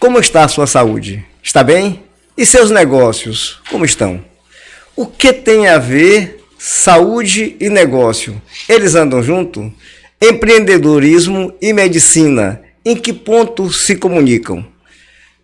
como está a sua saúde? Está bem? E seus negócios, como estão? O que tem a ver saúde e negócio? Eles andam junto? Empreendedorismo e medicina, em que ponto se comunicam?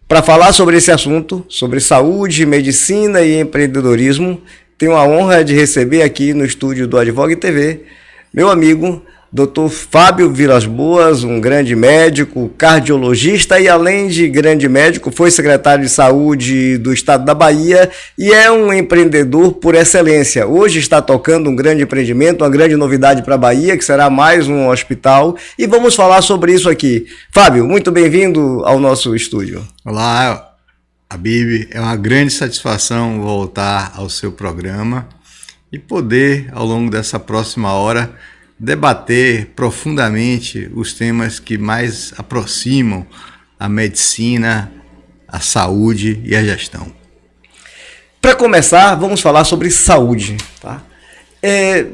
Para falar sobre esse assunto, sobre saúde, medicina e empreendedorismo, tenho a honra de receber aqui no estúdio do Advogue TV meu amigo Dr. Fábio Vilas Boas, um grande médico, cardiologista e, além de grande médico, foi secretário de saúde do estado da Bahia e é um empreendedor por excelência. Hoje está tocando um grande empreendimento, uma grande novidade para a Bahia, que será mais um hospital, e vamos falar sobre isso aqui. Fábio, muito bem-vindo ao nosso estúdio. Olá, Habib, é uma grande satisfação voltar ao seu programa e poder, ao longo dessa próxima hora, debater profundamente os temas que mais aproximam a medicina, a saúde e a gestão. Para começar, vamos falar sobre saúde, tá?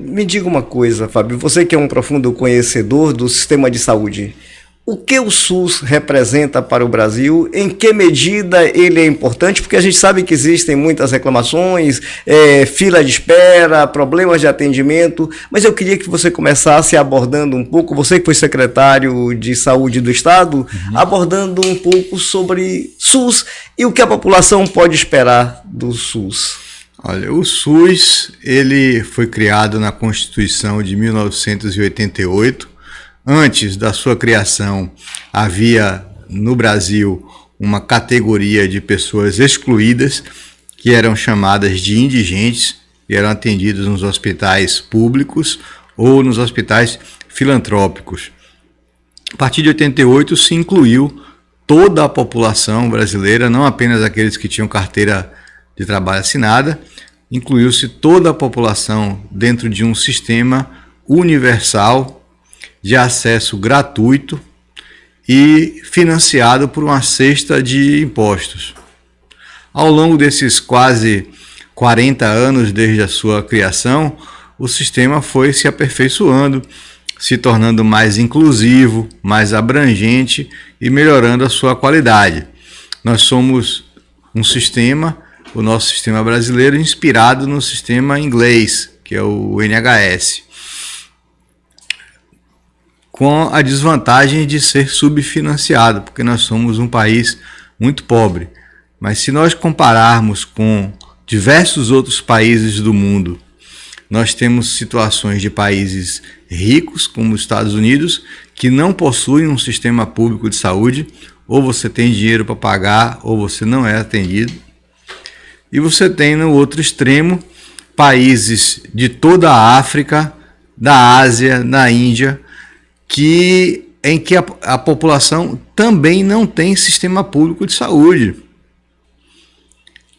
Me diga uma coisa, Fábio, você que é um profundo conhecedor do sistema de saúde, o que o SUS representa para o Brasil? Em que medida ele é importante? Porque a gente sabe que existem muitas reclamações, fila de espera, problemas de atendimento, mas eu queria que você começasse abordando um pouco, você que foi secretário de saúde do Estado, abordando um pouco sobre SUS e o que a população pode esperar do SUS. Olha, o SUS ele foi criado na Constituição de 1988. Antes da sua criação, havia no Brasil uma categoria de pessoas excluídas, que eram chamadas de indigentes, e eram atendidos nos hospitais públicos ou nos hospitais filantrópicos. A partir de 88 se incluiu toda a população brasileira, não apenas aqueles que tinham carteira de trabalho assinada, incluiu-se toda a população dentro de um sistema universal de acesso gratuito e financiado por uma cesta de impostos. Ao longo desses quase 40 anos desde a sua criação, o sistema foi se aperfeiçoando, se tornando mais inclusivo, mais abrangente e melhorando a sua qualidade. Nós somos um sistema, o nosso sistema brasileiro, inspirado no sistema inglês, que é o NHS, com a desvantagem de ser subfinanciado, porque nós somos um país muito pobre. Mas se nós compararmos com diversos outros países do mundo, nós temos situações de países ricos, como os Estados Unidos, que não possuem um sistema público de saúde, ou você tem dinheiro para pagar, ou você não é atendido. E você tem no outro extremo países de toda a África, da Ásia, da Índia, em que a população também não tem sistema público de saúde.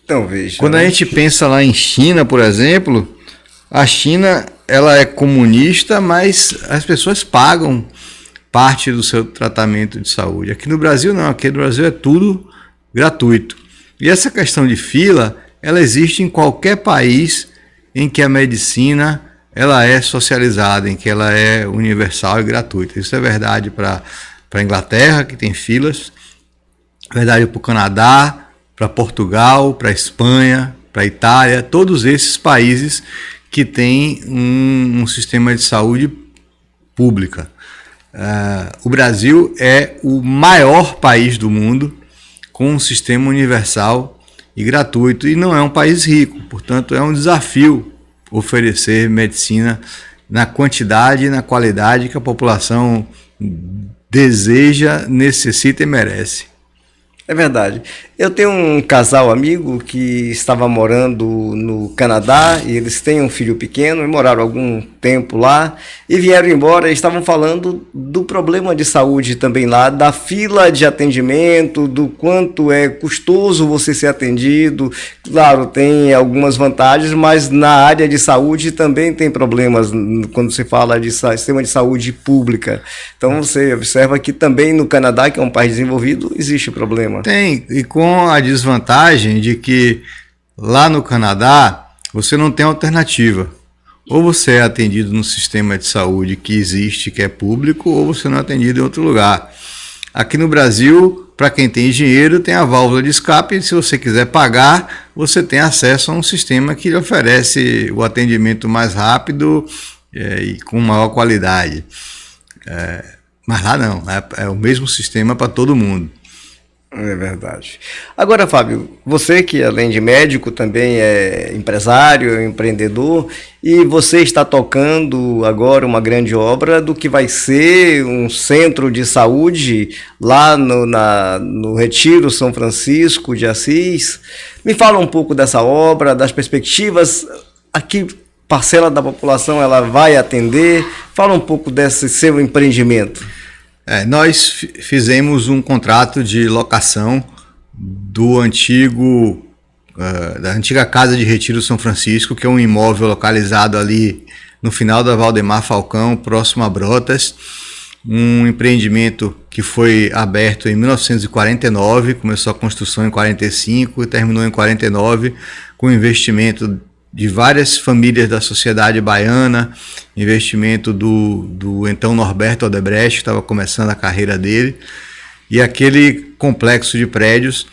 Então, veja. Quando a gente pensa lá em China, por exemplo, a China ela é comunista, mas as pessoas pagam parte do seu tratamento de saúde. Aqui no Brasil não, aqui no Brasil é tudo gratuito. E essa questão de fila, ela existe em qualquer país em que a medicina ela é socializada, em que ela é universal e gratuita. Isso é verdade para a Inglaterra, que tem filas, verdade para o Canadá, para Portugal, para a Espanha, para a Itália, todos esses países que têm um sistema de saúde pública. O Brasil é o maior país do mundo com um sistema universal e gratuito, e não é um país rico, portanto é um desafio oferecer medicina na quantidade e na qualidade que a população deseja, necessita e merece. É verdade. Eu tenho um casal amigo que estava morando no Canadá e eles têm um filho pequeno e moraram algum tempo lá e vieram embora e estavam falando do problema de saúde também lá, da fila de atendimento, do quanto é custoso você ser atendido. Claro, tem algumas vantagens, mas na área de saúde também tem problemas quando se fala de sistema de saúde pública. Então você observa que também no Canadá, que é um país desenvolvido, existe problema. Tem, e com a desvantagem de que lá no Canadá você não tem alternativa. Ou você é atendido no sistema de saúde que existe, que é público, ou você não é atendido em outro lugar. Aqui no Brasil, para quem tem dinheiro, tem a válvula de escape, e se você quiser pagar, você tem acesso a um sistema que lhe oferece o atendimento mais rápido e com maior qualidade. Mas lá não, é o mesmo sistema para todo mundo. É verdade. Agora, Fábio, você que além de médico também é empresário, é empreendedor, e você está tocando agora uma grande obra do que vai ser um centro de saúde lá no Retiro São Francisco de Assis. Me fala um pouco dessa obra, das perspectivas, a que parcela da população ela vai atender. Fala um pouco desse seu empreendimento. Nós fizemos um contrato de locação da antiga Casa de Retiro São Francisco, que é um imóvel localizado ali no final da Valdemar Falcão, próximo a Brotas. Um empreendimento que foi aberto em 1949, começou a construção em 45 e terminou em 49, com investimento de várias famílias da sociedade baiana, investimento do então Norberto Odebrecht, que estava começando a carreira dele, e aquele complexo de prédios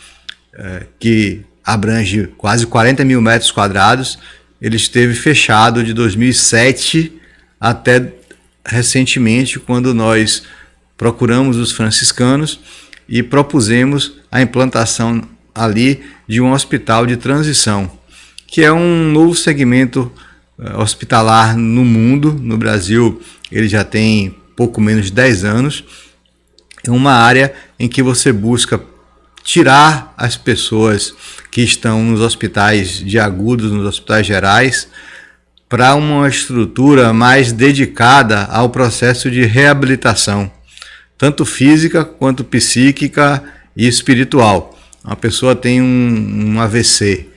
que abrange quase 40 mil metros quadrados, ele esteve fechado de 2007 até recentemente, quando nós procuramos os franciscanos e propusemos a implantação ali de um hospital de transição, que é um novo segmento hospitalar no mundo. No Brasil, ele já tem pouco menos de 10 anos. É uma área em que você busca tirar as pessoas que estão nos hospitais de agudos, nos hospitais gerais, para uma estrutura mais dedicada ao processo de reabilitação, tanto física quanto psíquica e espiritual. Uma pessoa tem um AVC,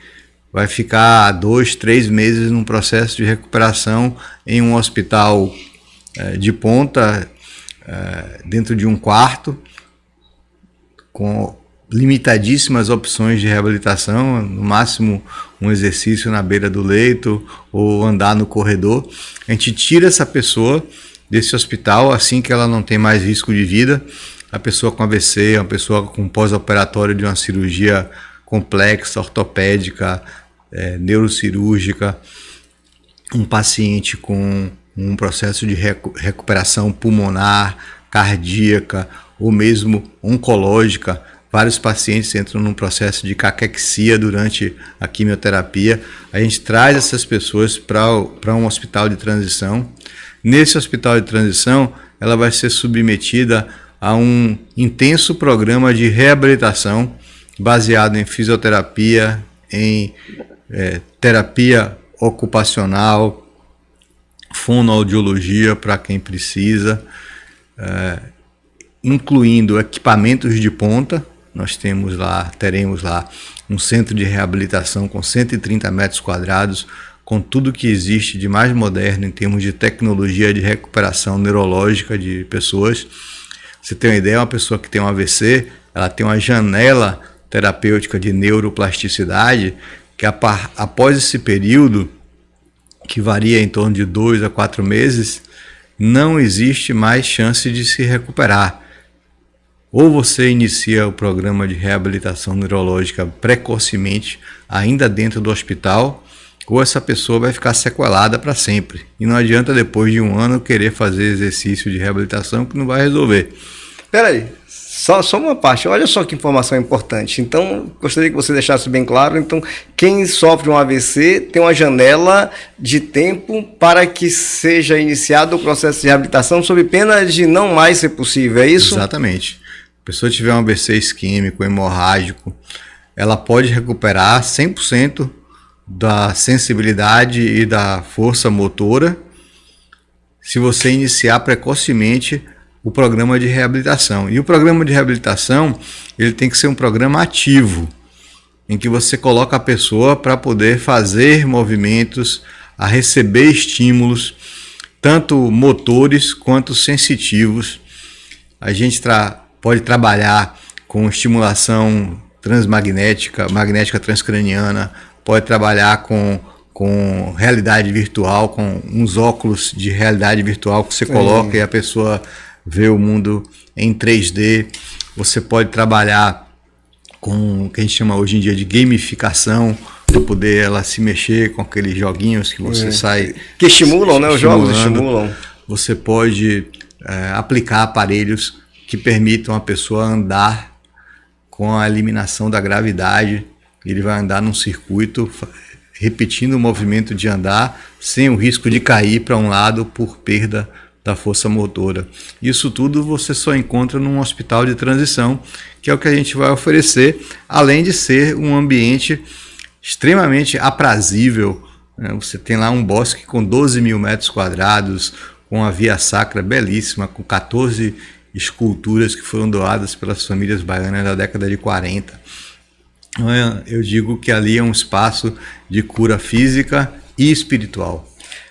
vai ficar 2, 3 meses num processo de recuperação em um hospital de ponta, dentro de um quarto, com limitadíssimas opções de reabilitação, no máximo um exercício na beira do leito ou andar no corredor. A gente tira essa pessoa desse hospital assim que ela não tem mais risco de vida. A pessoa com AVC, uma pessoa com pós-operatório de uma cirurgia complexa, ortopédica, neurocirúrgica, um paciente com um processo de recuperação pulmonar, cardíaca ou mesmo oncológica. Vários pacientes entram num processo de caquexia durante a quimioterapia. A gente traz essas pessoas para um hospital de transição. Nesse hospital de transição, ela vai ser submetida a um intenso programa de reabilitação baseado em fisioterapia, em terapia ocupacional, fonoaudiologia para quem precisa, incluindo equipamentos de ponta. Nós teremos lá um centro de reabilitação com 130 metros quadrados, com tudo que existe de mais moderno em termos de tecnologia de recuperação neurológica de pessoas. Você tem uma ideia, uma pessoa que tem um AVC, ela tem uma janela terapêutica de neuroplasticidade, que após esse período, que varia em torno de 2 a 4 meses, não existe mais chance de se recuperar. Ou você inicia o programa de reabilitação neurológica precocemente, ainda dentro do hospital, ou essa pessoa vai ficar sequelada para sempre. E não adianta depois de 1 ano querer fazer exercício de reabilitação que não vai resolver. Espera aí, só uma parte, olha só que informação importante. Então, gostaria que você deixasse bem claro, então, quem sofre um AVC tem uma janela de tempo para que seja iniciado o processo de reabilitação sob pena de não mais ser possível, é isso? Exatamente. A pessoa tiver um AVC isquêmico, hemorrágico, ela pode recuperar 100% da sensibilidade e da força motora se você iniciar precocemente o programa de reabilitação. E o programa de reabilitação, ele tem que ser um programa ativo, em que você coloca a pessoa para poder fazer movimentos, a receber estímulos, tanto motores quanto sensitivos. A gente pode trabalhar com estimulação transmagnética, magnética transcraniana, pode trabalhar com realidade virtual, com uns óculos de realidade virtual que você coloca e a pessoa vê o mundo em 3D, Você pode trabalhar com o que a gente chama hoje em dia de gamificação, para poder ela se mexer com aqueles joguinhos que você sai... Que estimulam, né? Os jogos estimulam. Você pode aplicar aparelhos que permitam a pessoa andar com a eliminação da gravidade. Ele vai andar num circuito, repetindo o movimento de andar, sem o risco de cair para um lado por perda da força motora. Isso tudo você só encontra num hospital de transição, que é o que a gente vai oferecer, além de ser um ambiente extremamente aprazível. Você tem lá um bosque com 12 mil metros quadrados, com a via sacra belíssima, com 14 esculturas que foram doadas pelas famílias baianas na década de 40. Eu digo que ali é um espaço de cura física e espiritual.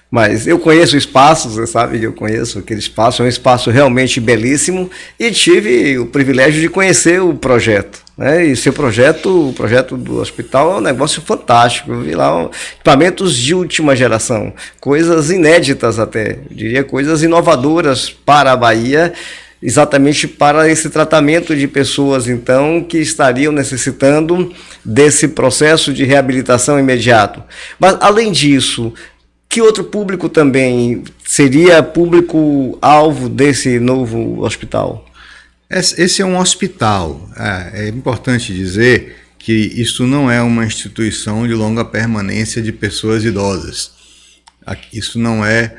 Mas eu conheço o espaço, você sabe que eu conheço aquele espaço, é um espaço realmente belíssimo e tive o privilégio de conhecer o projeto, né? E seu projeto, o projeto do hospital é um negócio fantástico. Eu vi lá equipamentos de última geração, coisas inéditas até, eu diria coisas inovadoras para a Bahia, exatamente para esse tratamento de pessoas, então, que estariam necessitando desse processo de reabilitação imediato. Mas, além disso, que outro público também seria público-alvo desse novo hospital? Esse é um hospital. É importante dizer que isso não é uma instituição de longa permanência de pessoas idosas. Isso não é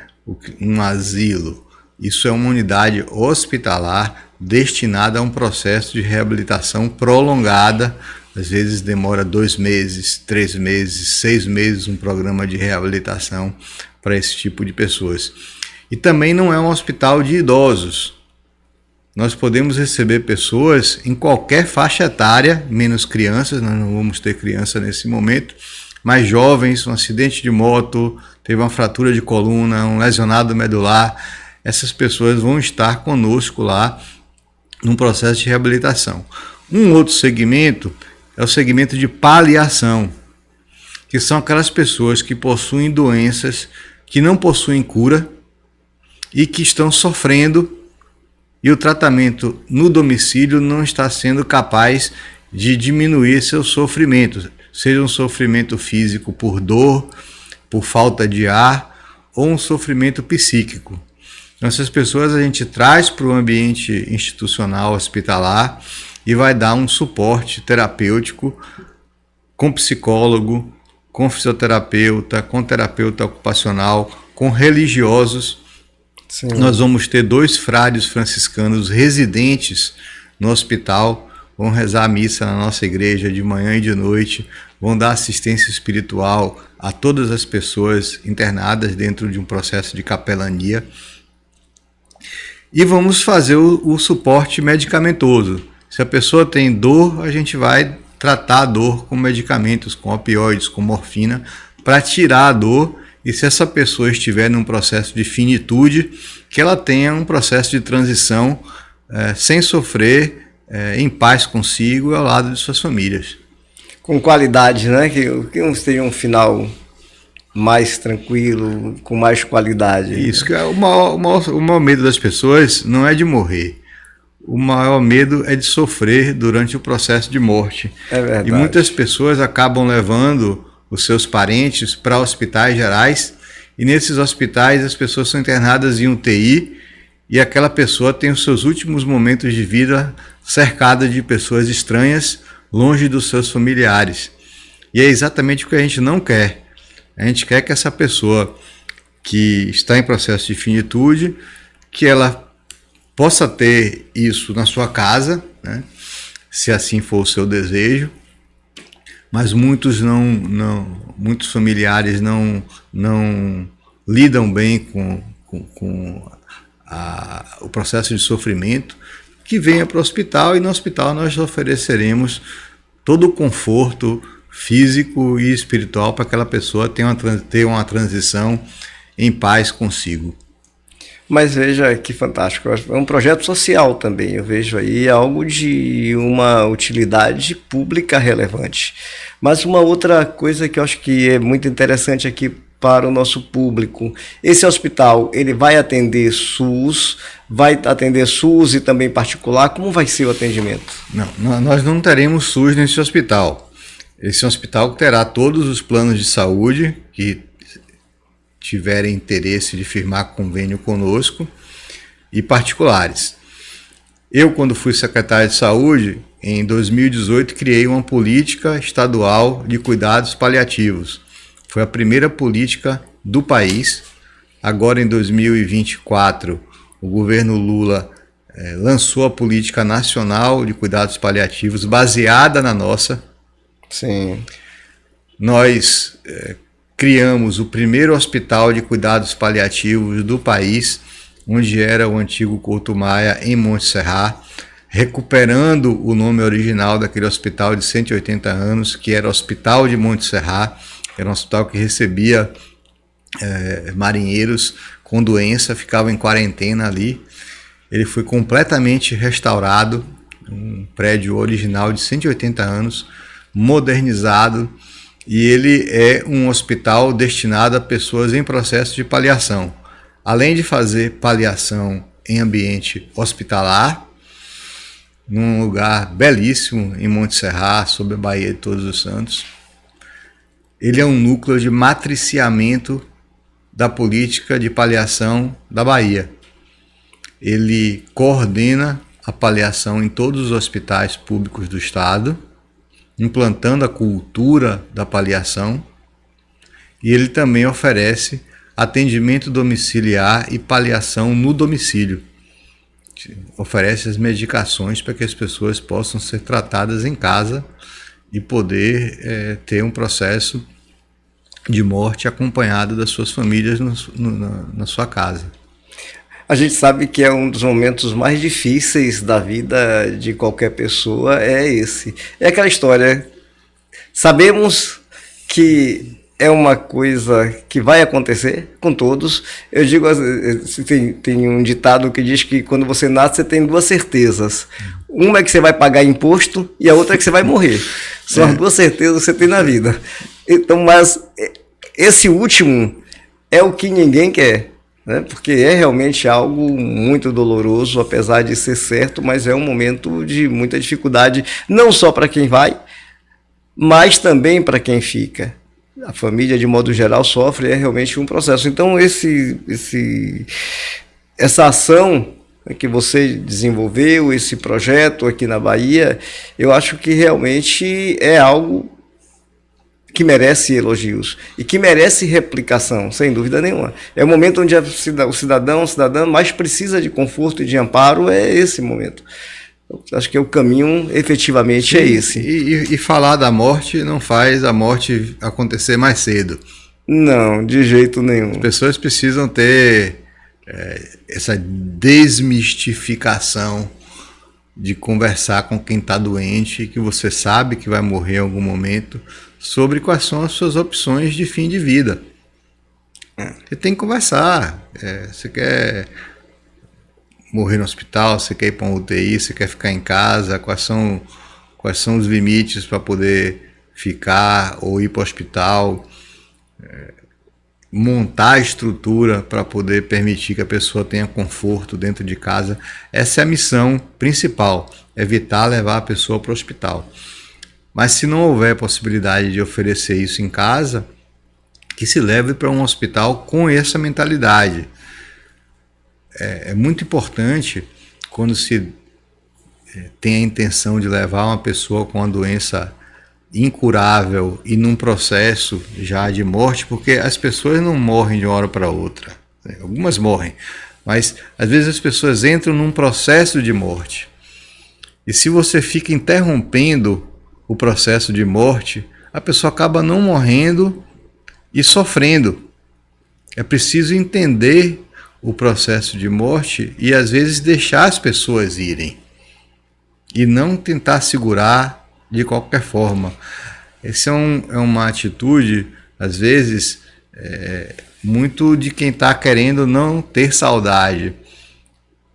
um asilo. Isso é uma unidade hospitalar destinada a um processo de reabilitação prolongada. Às vezes demora 2 meses, 3 meses, 6 meses um programa de reabilitação para esse tipo de pessoas. E também não é um hospital de idosos. Nós podemos receber pessoas em qualquer faixa etária, menos crianças, nós não vamos ter criança nesse momento, mas jovens, um acidente de moto, teve uma fratura de coluna, um lesionado medular. Essas pessoas vão estar conosco lá num processo de reabilitação. Um outro segmento é o segmento de paliação, que são aquelas pessoas que possuem doenças que não possuem cura e que estão sofrendo, e o tratamento no domicílio não está sendo capaz de diminuir seu sofrimento, seja um sofrimento físico por dor, por falta de ar, ou um sofrimento psíquico. Então, essas pessoas a gente traz para o ambiente institucional hospitalar e vai dar um suporte terapêutico com psicólogo, com fisioterapeuta, com terapeuta ocupacional, com religiosos. Sim. Nós vamos ter 2 frades franciscanos residentes no hospital, vão rezar a missa na nossa igreja de manhã e de noite, vão dar assistência espiritual a todas as pessoas internadas dentro de um processo de capelania. E vamos fazer o suporte medicamentoso. Se a pessoa tem dor, a gente vai tratar a dor com medicamentos, com opioides, com morfina, para tirar a dor. E se essa pessoa estiver num processo de finitude, que ela tenha um processo de transição sem sofrer, em paz consigo e ao lado de suas famílias. Com qualidade, né? Que seja um final mais tranquilo, com mais qualidade. Isso, que é o maior medo das pessoas não é de morrer. O maior medo é de sofrer durante o processo de morte. É verdade. E muitas pessoas acabam levando os seus parentes para hospitais gerais, e nesses hospitais as pessoas são internadas em UTI, e aquela pessoa tem os seus últimos momentos de vida cercada de pessoas estranhas, longe dos seus familiares. E é exatamente o que a gente não quer. A gente quer que essa pessoa que está em processo de finitude, que ela possa ter isso na sua casa, né, se assim for o seu desejo, mas muitos muitos familiares não lidam bem com o processo de sofrimento, que venha para o hospital, e no hospital nós ofereceremos todo o conforto físico e espiritual para aquela pessoa ter uma transição em paz consigo. Mas veja que fantástico, é um projeto social também, eu vejo aí algo de uma utilidade pública relevante. Mas uma outra coisa que eu acho que é muito interessante aqui para o nosso público. Esse hospital, ele vai atender SUS e também particular? Como vai ser o atendimento? Não, nós não teremos SUS nesse hospital. Esse hospital terá todos os planos de saúde que tiverem interesse de firmar convênio conosco e particulares. Eu, quando fui secretário de saúde, em 2018, criei uma política estadual de cuidados paliativos. Foi a primeira política do país. Agora, em 2024, o governo Lula lançou a política nacional de cuidados paliativos, baseada na nossa. Sim. Nós criamos o primeiro hospital de cuidados paliativos do país, onde era o antigo Couto Maia, em Monte-Serrat, recuperando o nome original daquele hospital de 180 anos, que era o Hospital de Monte-Serrat. Era um hospital que recebia marinheiros com doença, ficavam em quarentena ali. Ele foi completamente restaurado, um prédio original de 180 anos, modernizado, e ele é um hospital destinado a pessoas em processo de paliação. Além de fazer paliação em ambiente hospitalar, num lugar belíssimo em Monte-Serrat, sob a Baía de Todos os Santos, ele é um núcleo de matriciamento da política de paliação da Bahia. Ele coordena a paliação em todos os hospitais públicos do estado, implantando a cultura da paliação, e ele também oferece atendimento domiciliar e paliação no domicílio. Oferece as medicações para que as pessoas possam ser tratadas em casa e poder ter um processo de morte acompanhado das suas famílias na sua casa. A gente sabe que é um dos momentos mais difíceis da vida de qualquer pessoa, é esse. É aquela história, sabemos que é uma coisa que vai acontecer com todos. Eu digo, tem um ditado que diz que quando você nasce você tem duas certezas. Uma é que você vai pagar imposto e a outra é que você vai morrer. São as duas certezas que você tem na vida. Então, mas esse último é o que ninguém quer, né? Porque é realmente algo muito doloroso, apesar de ser certo, mas é um momento de muita dificuldade, não só para quem vai, mas também para quem fica. A família, de modo geral, sofre, é realmente um processo. Então, essa ação que você desenvolveu, esse projeto aqui na Bahia, eu acho que realmente é algo que merece elogios e que merece replicação, sem dúvida nenhuma. É o momento onde o cidadã mais precisa de conforto e de amparo, é esse momento. Acho que o caminho efetivamente é esse. E falar da morte não faz a morte acontecer mais cedo. Não, de jeito nenhum. As pessoas precisam ter essa desmistificação de conversar com quem está doente, que você sabe que vai morrer em algum momento, sobre quais são as suas opções de fim de vida. Você tem que conversar. Você quer morrer no hospital, você quer ir para um UTI, você quer ficar em casa, quais são os limites para poder ficar ou ir para o hospital, montar a estrutura para poder permitir que a pessoa tenha conforto dentro de casa. Essa é a missão principal, evitar levar a pessoa para o hospital. Mas se não houver possibilidade de oferecer isso em casa, que se leve para um hospital com essa mentalidade. É muito importante, quando se tem a intenção de levar uma pessoa com uma doença incurável e num processo já de morte, porque as pessoas não morrem de uma hora para outra. Algumas morrem, mas às vezes as pessoas entram num processo de morte. E se você fica interrompendo o processo de morte, a pessoa acaba não morrendo e sofrendo. É preciso entender o processo de morte e às vezes deixar as pessoas irem e não tentar segurar de qualquer forma. Essa é uma atitude, às vezes, muito de quem está querendo não ter saudade,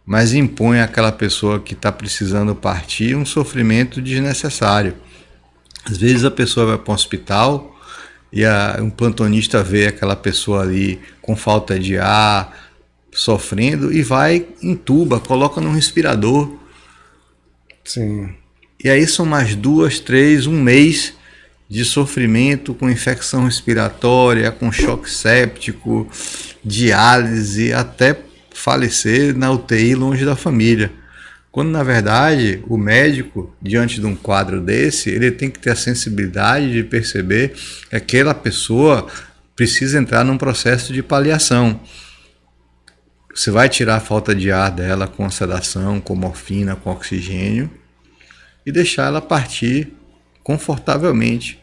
mas impõe àquela pessoa que está precisando partir um sofrimento desnecessário. Às vezes a pessoa vai para um hospital um plantonista vê aquela pessoa ali com falta de ar, sofrendo, e vai, entuba, coloca num respirador. Sim. E aí são mais 2, 3, um mês de sofrimento com infecção respiratória, com choque séptico, diálise, até falecer na UTI longe da família. Quando, na verdade, o médico, diante de um quadro desse, ele tem que ter a sensibilidade de perceber que aquela pessoa precisa entrar num processo de paliação. Você vai tirar a falta de ar dela com sedação, com morfina, com oxigênio, e deixar ela partir confortavelmente.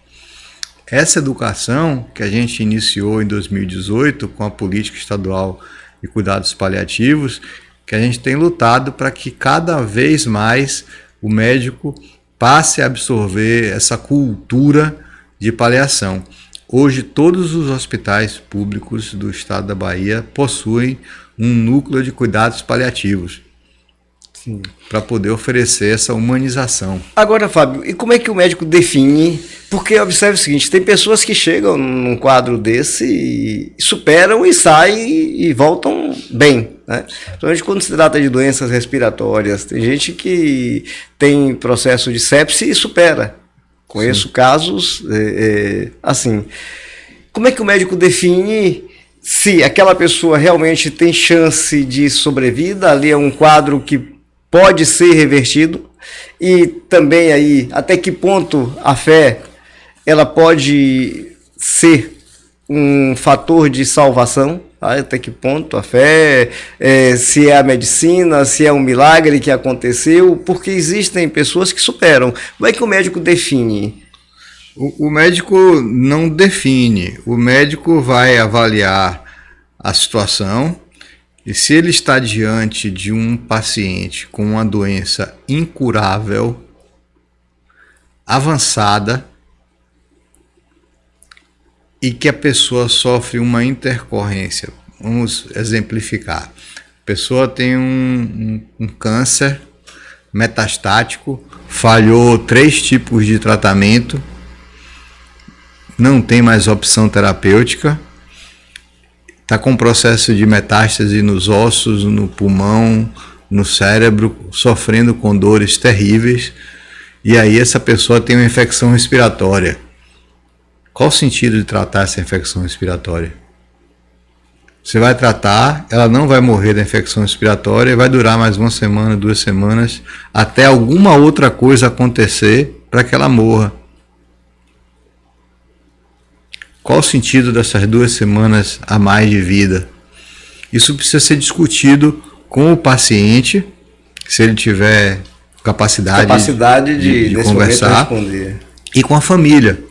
Essa educação que a gente iniciou em 2018 com a política estadual de cuidados paliativos, que a gente tem lutado para que cada vez mais o médico passe a absorver essa cultura de paliação. Hoje, todos os hospitais públicos do estado da Bahia possuem um núcleo de cuidados paliativos para poder oferecer essa humanização. Agora, Fábio, e como é que o médico define? Porque observe o seguinte, tem pessoas que chegam num quadro desse e superam e saem e voltam bem, né? Principalmente quando se trata de doenças respiratórias. Tem gente que tem processo de sepse e supera. Conheço casos assim. Como é que o médico define se aquela pessoa realmente tem chance de sobrevida? Ali é um quadro que pode ser revertido, e também aí até que ponto a fé ela pode ser um fator de salvação, até que ponto a fé, se é a medicina, se é um milagre que aconteceu, porque existem pessoas que superam. Como é que o médico define? O médico não define, o médico vai avaliar a situação. E se ele está diante de um paciente com uma doença incurável, avançada, e que a pessoa sofre uma intercorrência, vamos exemplificar. A pessoa tem um câncer metastático, falhou 3 tipos de tratamento, não tem mais opção terapêutica, está com processo de metástase nos ossos, no pulmão, no cérebro, sofrendo com dores terríveis, e aí essa pessoa tem uma infecção respiratória. Qual o sentido de tratar essa infecção respiratória? Você vai tratar, ela não vai morrer da infecção respiratória, vai durar mais 1 semana, 2 semanas, até alguma outra coisa acontecer para que ela morra. Qual o sentido dessas 2 semanas a mais de vida? Isso precisa ser discutido com o paciente, se ele tiver capacidade de conversar, e com a família.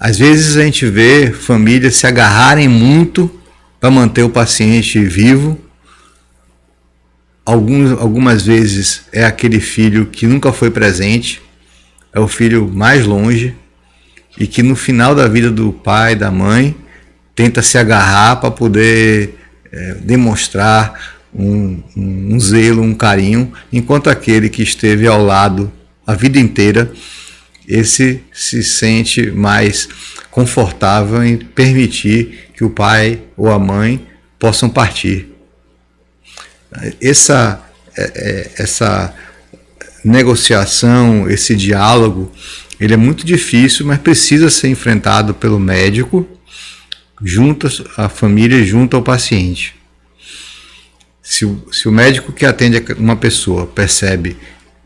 Às vezes a gente vê famílias se agarrarem muito para manter o paciente vivo. Algumas vezes é aquele filho que nunca foi presente, é o filho mais longe, e que no final da vida do pai, da mãe, tenta se agarrar para poder demonstrar um zelo, um carinho, enquanto aquele que esteve ao lado a vida inteira, esse se sente mais confortável em permitir que o pai ou a mãe possam partir. Essa negociação, esse diálogo, ele é muito difícil, mas precisa ser enfrentado pelo médico, junto à família e junto ao paciente. Se o médico que atende uma pessoa percebe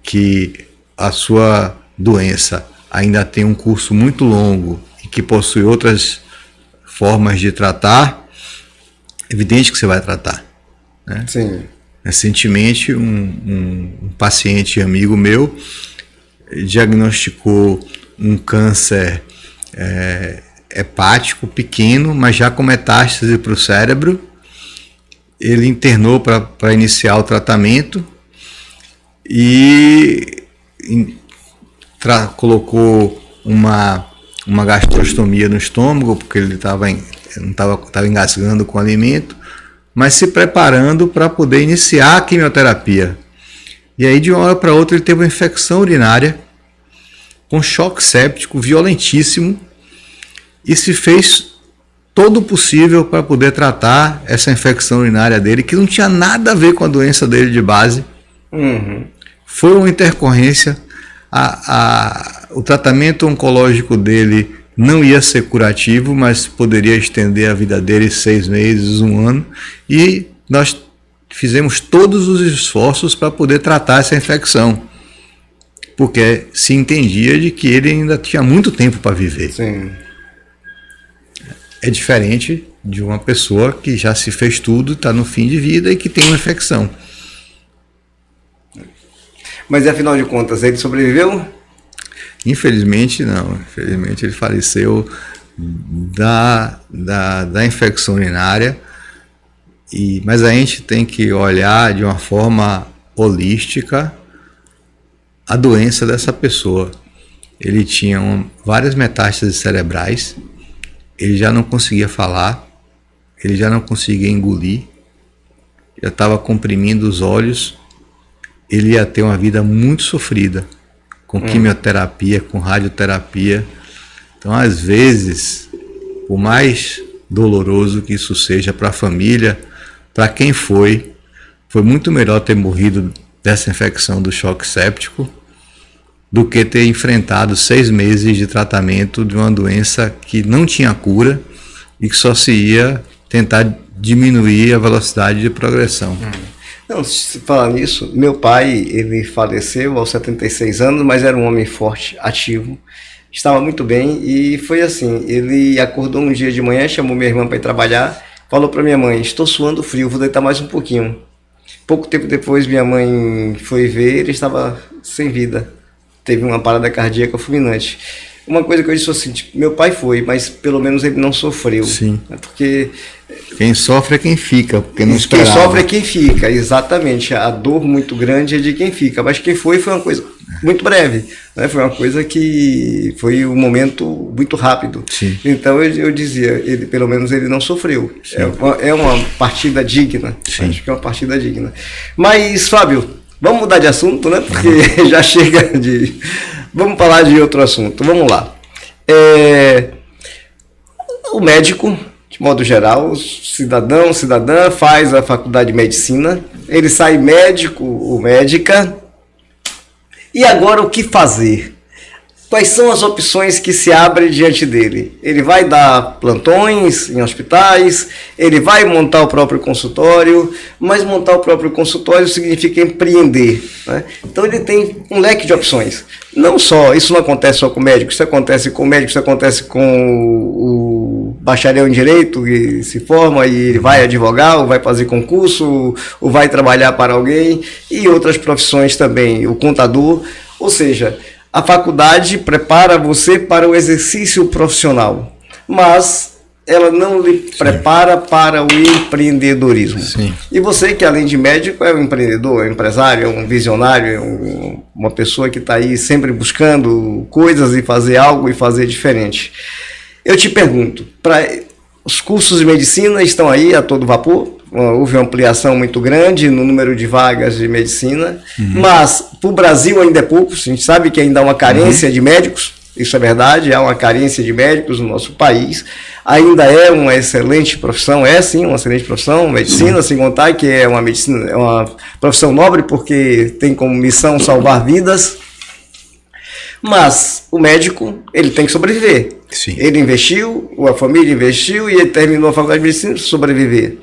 que a sua doença ainda tem um curso muito longo e que possui outras formas de tratar, é evidente que você vai tratar, né? Sim. Recentemente, um paciente amigo meu diagnosticou um câncer hepático pequeno, mas já com metástase para o cérebro. Ele internou para iniciar o tratamento e colocou uma gastrostomia no estômago, porque ele estava engasgando com o alimento, mas se preparando para poder iniciar a quimioterapia. E aí, de uma hora para outra, ele teve uma infecção urinária com choque séptico violentíssimo, e se fez todo o possível para poder tratar essa infecção urinária dele, que não tinha nada a ver com a doença dele de base. Foi uma intercorrência, o tratamento oncológico dele não ia ser curativo, mas poderia estender a vida dele 6 meses, 1 ano, e nós fizemos todos os esforços para poder tratar essa infecção, porque se entendia de que ele ainda tinha muito tempo para viver. Sim. É diferente de uma pessoa que já se fez tudo, está no fim de vida e que tem uma infecção. Mas afinal de contas, ele sobreviveu? Infelizmente não, infelizmente ele faleceu da infecção urinária, mas a gente tem que olhar de uma forma holística a doença dessa pessoa. Ele tinha várias metástases cerebrais, ele já não conseguia falar, ele já não conseguia engolir, já estava comprimindo os olhos, ele ia ter uma vida muito sofrida, com quimioterapia, com radioterapia. Então, às vezes, por mais doloroso que isso seja para a família, para quem foi muito melhor ter morrido dessa infecção do choque séptico do que ter enfrentado 6 meses de tratamento de uma doença que não tinha cura e que só se ia tentar diminuir a velocidade de progressão. Não, se falar nisso, meu pai, ele faleceu aos 76 anos, mas era um homem forte, ativo, estava muito bem, e foi assim, ele acordou um dia de manhã, chamou minha irmã para ir trabalhar, falou para minha mãe, estou suando frio, vou deitar mais um pouquinho. Pouco tempo depois, minha mãe foi ver, ele estava sem vida, teve uma parada cardíaca fulminante. Uma coisa que eu disse assim, tipo, meu pai foi, mas pelo menos ele não sofreu. Sim. Porque quem sofre é quem fica, porque não esperava. Quem sofre é quem fica, exatamente. A dor muito grande é de quem fica, mas quem foi uma coisa muito breve, né? Foi uma coisa que foi um momento muito rápido. Sim. Então eu dizia, ele pelo menos ele não sofreu. É uma partida digna. Sim. Acho que é uma partida digna. Mas, Fábio, vamos mudar de assunto, né? Porque já chega de... Vamos falar de outro assunto. Vamos lá. O médico, de modo geral, cidadão, cidadã, faz a faculdade de medicina, ele sai médico ou médica, e agora o que fazer? Quais são as opções que se abrem diante dele? Ele vai dar plantões em hospitais, ele vai montar o próprio consultório, mas montar o próprio consultório significa empreender, né? Então ele tem um leque de opções. Não só, isso não acontece só com o médico, isso acontece com o médico, isso acontece com o bacharel em direito que se forma e ele vai advogar, ou vai fazer concurso, ou vai trabalhar para alguém, e outras profissões também, o contador, ou seja, a faculdade prepara você para o exercício profissional, mas ela não lhe prepara para o empreendedorismo. Sim. E você, que além de médico, é um empreendedor, é um empresário, é um visionário, é uma pessoa que está aí sempre buscando coisas e fazer algo e fazer diferente. Eu te pergunto, os cursos de medicina estão aí a todo vapor? Houve uma ampliação muito grande no número de vagas de medicina, mas para o Brasil ainda é pouco, a gente sabe que ainda há uma carência de médicos, isso é verdade, há uma carência de médicos no nosso país, ainda é uma excelente profissão, é sim uma excelente profissão, medicina, sem contar que é uma medicina, é uma profissão nobre porque tem como missão salvar vidas, mas o médico, ele tem que sobreviver. Sim. Ele investiu, a família investiu e ele terminou a faculdade de medicina para sobreviver.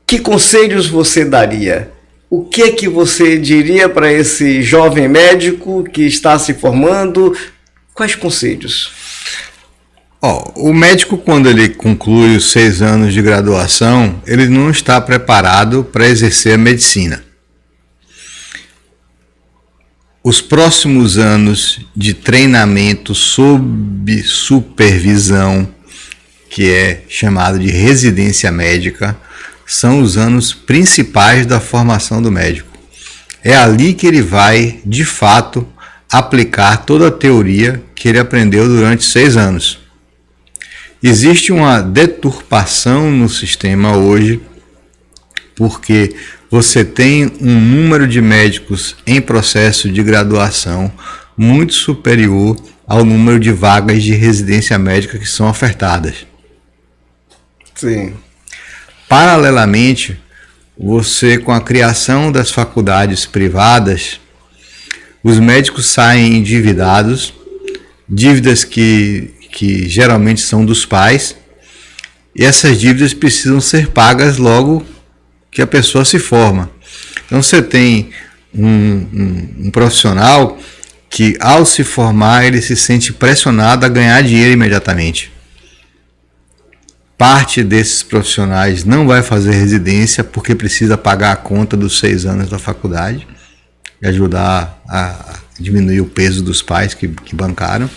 Que conselhos você daria? O que é que você diria para esse jovem médico que está se formando? Quais conselhos? O médico, quando ele conclui os 6 anos de graduação, ele não está preparado para exercer a medicina. Os próximos anos de treinamento sob supervisão, que é chamado de residência médica, são os anos principais da formação do médico. É ali que ele vai, de fato, aplicar toda a teoria que ele aprendeu durante 6 anos. Existe uma deturpação no sistema hoje, porque você tem um número de médicos em processo de graduação muito superior ao número de vagas de residência médica que são ofertadas. Sim. Paralelamente, você, com a criação das faculdades privadas, os médicos saem endividados, dívidas que geralmente são dos pais, e essas dívidas precisam ser pagas logo que a pessoa se forma. Então você tem um profissional que, ao se formar, ele se sente pressionado a ganhar dinheiro imediatamente. Parte desses profissionais não vai fazer residência porque precisa pagar a conta dos 6 anos da faculdade e ajudar a diminuir o peso dos pais que bancaram.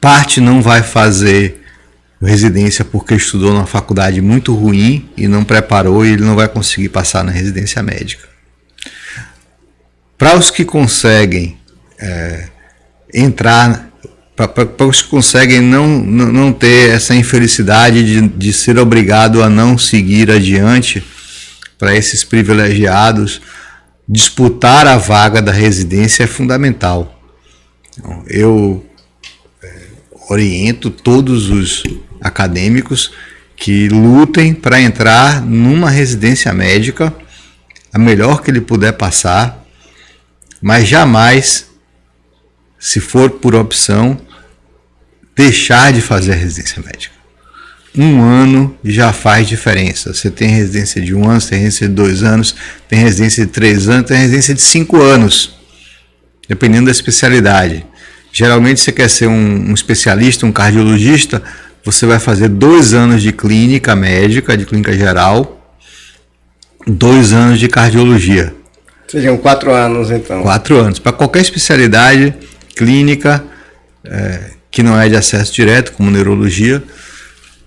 Parte não vai fazer residência porque estudou numa faculdade muito ruim e não preparou, e ele não vai conseguir passar na residência médica. Para os que conseguem entrar, para os que conseguem não ter essa infelicidade de ser obrigado a não seguir adiante, para esses privilegiados, disputar a vaga da residência é fundamental. Eu oriento todos os acadêmicos que lutem para entrar numa residência médica, a melhor que ele puder passar, mas jamais, se for por opção, deixar de fazer a residência médica. 1 ano já faz diferença. Você tem residência de 1 ano, tem residência de 2 anos, tem residência de 3 anos, tem residência de 5 anos, dependendo da especialidade. Geralmente você quer ser um especialista, um cardiologista, você vai fazer 2 anos de clínica médica, de clínica geral, 2 anos de cardiologia. Seriam 4 anos, então. 4 anos. Para qualquer especialidade clínica, que não é de acesso direto, como neurologia,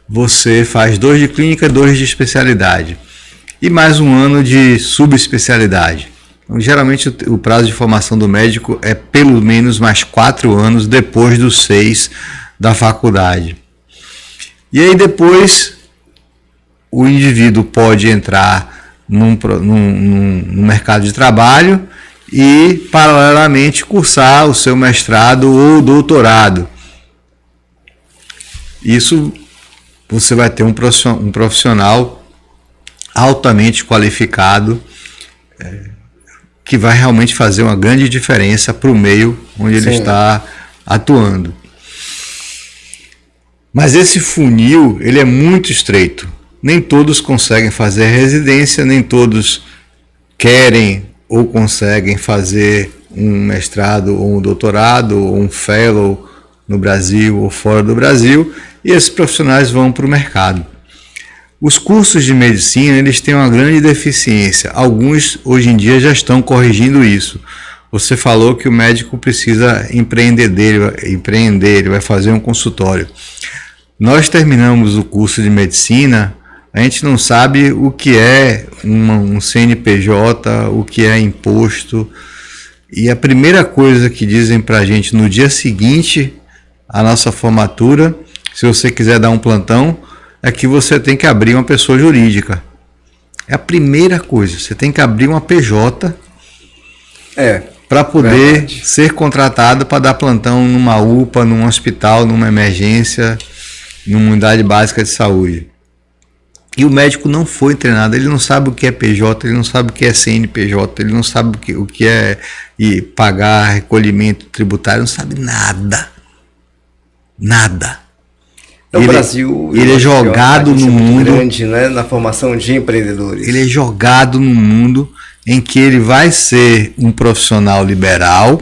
você faz 2 de clínica, 2 de especialidade. E mais 1 ano de subespecialidade. Então, geralmente o prazo de formação do médico é pelo menos mais 4 anos depois dos 6 da faculdade. E aí depois o indivíduo pode entrar no mercado de trabalho e paralelamente cursar o seu mestrado ou doutorado. Isso você vai ter um profissional altamente qualificado, que vai realmente fazer uma grande diferença para o meio onde ele está atuando. Mas esse funil, ele é muito estreito. Nem todos conseguem fazer residência, nem todos querem ou conseguem fazer um mestrado ou um doutorado ou um fellow no Brasil ou fora do Brasil, e esses profissionais vão para o mercado. Os cursos de medicina, eles têm uma grande deficiência. Alguns, hoje em dia, já estão corrigindo isso. Você falou que o médico precisa empreender, ele vai fazer um consultório. Nós terminamos o curso de medicina, a gente não sabe o que é um CNPJ, o que é imposto. E a primeira coisa que dizem para a gente no dia seguinte à nossa formatura, se você quiser dar um plantão, é que você tem que abrir uma pessoa jurídica. É a primeira coisa, você tem que abrir uma PJ para poder ser contratado para dar plantão numa UPA, num hospital, numa emergência, numa unidade básica de saúde. E o médico não foi treinado, ele não sabe o que é PJ, ele não sabe o que é CNPJ, ele não sabe o que é pagar recolhimento tributário, não sabe nada. Nada. No Brasil, ele é jogado no mundo grande, né, na formação de empreendedores. Ele é jogado no mundo em que ele vai ser um profissional liberal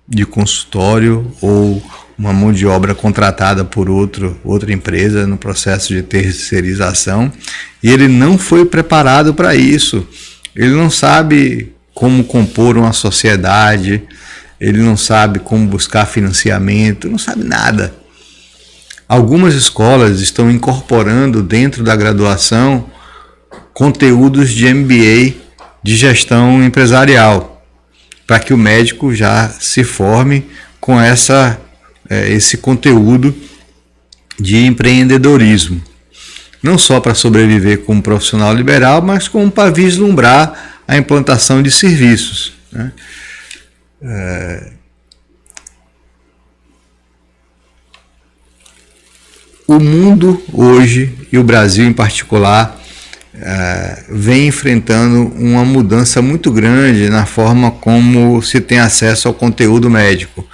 de consultório ou uma mão de obra contratada por outra empresa no processo de terceirização, e ele não foi preparado para isso. Ele não sabe como compor uma sociedade, ele não sabe como buscar financiamento, não sabe nada. Algumas escolas estão incorporando dentro da graduação conteúdos de MBA de gestão empresarial, para que o médico já se forme com esse conteúdo de empreendedorismo. Não só para sobreviver como profissional liberal, mas como para vislumbrar a implantação de serviços, né? o mundo hoje, e o Brasil em particular, vem enfrentando uma mudança muito grande na forma como se tem acesso ao conteúdo médico.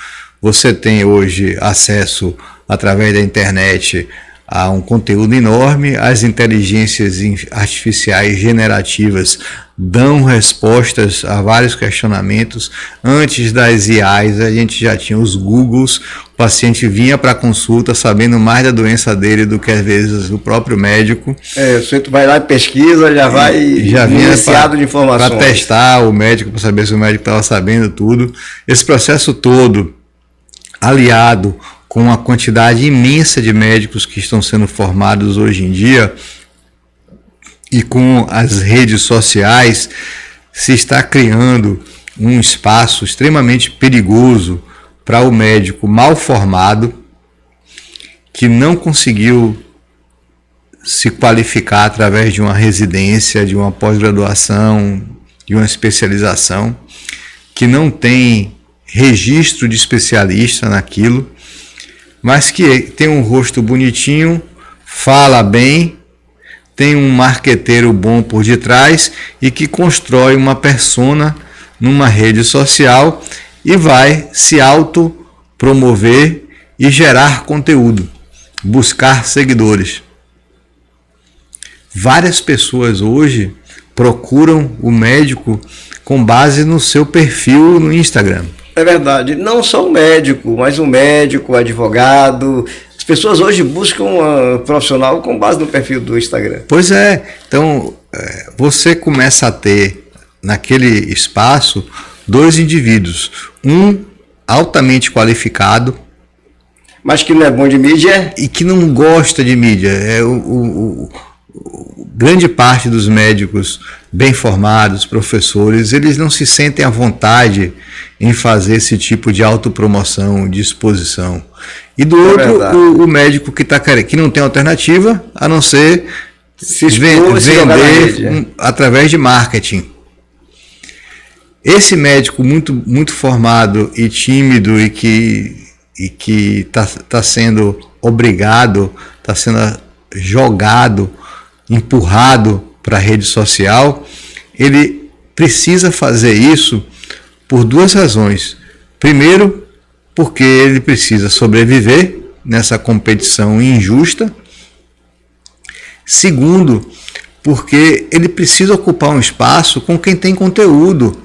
Você tem hoje acesso, através da internet, a um conteúdo enorme. As inteligências artificiais generativas dão respostas a vários questionamentos. Antes das IAs, a gente já tinha os Googles. O paciente vinha para a consulta sabendo mais da doença dele do que às vezes o próprio médico. O sujeito vai lá e pesquisa, já vinha iniciado de informações. Para testar o médico, para saber se o médico estava sabendo tudo. Esse processo todo, aliado com a quantidade imensa de médicos que estão sendo formados hoje em dia e com as redes sociais, se está criando um espaço extremamente perigoso para o médico mal formado, que não conseguiu se qualificar através de uma residência, de uma pós-graduação, de uma especialização, que não tem registro de especialista naquilo, mas que tem um rosto bonitinho, fala bem, tem um marqueteiro bom por detrás e que constrói uma persona numa rede social e vai se autopromover e gerar conteúdo, buscar seguidores. Várias pessoas hoje procuram o médico com base no seu perfil no Instagram. É verdade, não só o médico, mas o médico, o advogado. As pessoas hoje buscam um profissional com base no perfil do Instagram. Pois é, então você começa a ter naquele espaço dois indivíduos, um altamente qualificado, mas que não é bom de mídia e que não gosta de mídia. Grande parte dos médicos bem formados, professores, eles não se sentem à vontade em fazer esse tipo de autopromoção, de exposição. E do outro, o médico que não tem alternativa a não ser vender através de marketing. Esse médico muito formado e tímido e que está sendo obrigado, está sendo jogado, empurrado para a rede social, ele precisa fazer isso por duas razões. Primeiro, porque ele precisa sobreviver nessa competição injusta. Segundo, porque ele precisa ocupar um espaço com quem tem conteúdo.